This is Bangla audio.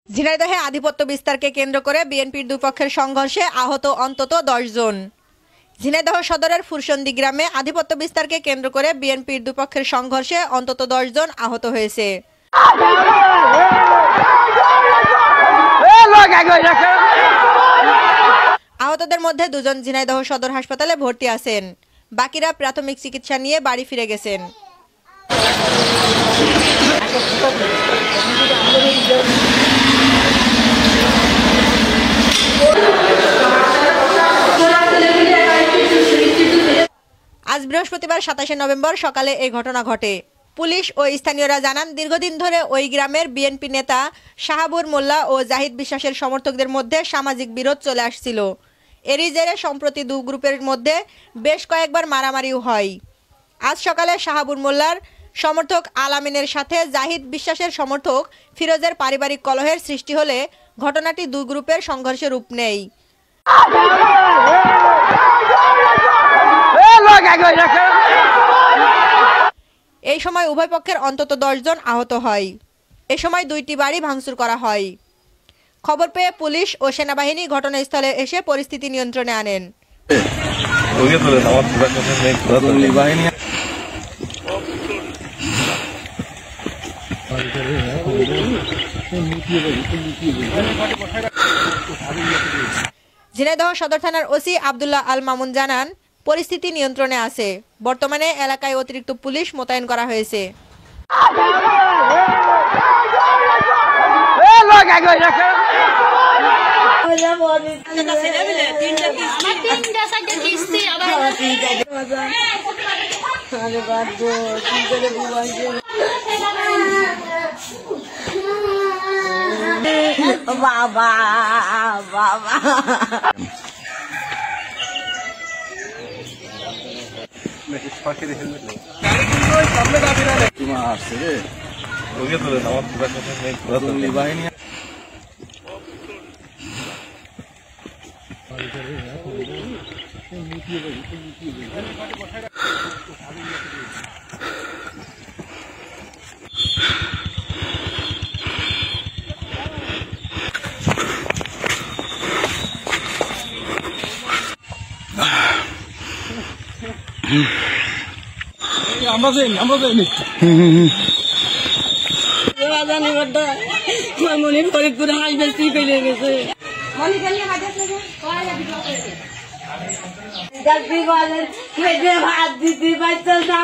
ঝিনাইদহে আধিপত্য বিস্তারকে কেন্দ্র করে বিএনপির দুই পক্ষের সংঘর্ষে আহত অন্তত 10 জন। ঝিনাইদহ সদরের ফুরসন্দি গ্রামে আধিপত্য বিস্তারকে কেন্দ্র করে বিএনপির দুই পক্ষের সংঘর্ষে অন্তত 10 জন আহত হয়েছে। আহতদের মধ্যে 2 জন ঝিনাইদহ সদর হাসপাতালে ভর্তি আছেন, বাকিরা প্রাথমিক চিকিৎসা নিয়ে বাড়ি ফিরে গেছেন। আজ বৃহস্পতিবার 27 নভেম্বর সকালে এই ঘটনা ঘটে। পুলিশ ও স্থানীয়রা জানান, দীর্ঘদিন ধরে ওই গ্রামের বিএনপি নেতা শাহাবুর মোল্লা ও জাহিদ বিশ্বাসের সমর্থকদের মধ্যে সামাজিক বিরোধ চলে আসছিল। এরই জেরে সম্প্রতি দুই গ্রুপের মধ্যে বেশ কয়েকবার মারামারিও হয়। আজ সকালে শাহাবুর মোল্লার সমর্থক আলামিনের সাথে জাহিদ বিশ্বাসের সমর্থক ফিরোজের পারিবারিক কলহের সৃষ্টি হলে ঘটনাটি দুই গ্রুপের সংঘর্ষে রূপ নেয়। এই সময় উভয় পক্ষের অন্তত 10 জন আহত হয়। এ সময় 2টি বাড়ি ভাঙচুর করা হয়। খবর পেয়ে পুলিশ ও সেনাবাহিনী ঘটনাস্থলে এসে পরিস্থিতি নিয়ন্ত্রণে আনেন। ঝিনাইদহ সদর থানার ওসি আব্দুল্লাহ আল মামুন জানান, পরিস্থিতি নিয়ন্ত্রণে আছে। বর্তমানে এলাকায় অতিরিক্ত পুলিশ মোতায়েন করা হয়েছে। বাবা বাবা মনে ফরিদপুরে হাঁস বেশি পেলে গেছে। ভাত দিতে পারছ না।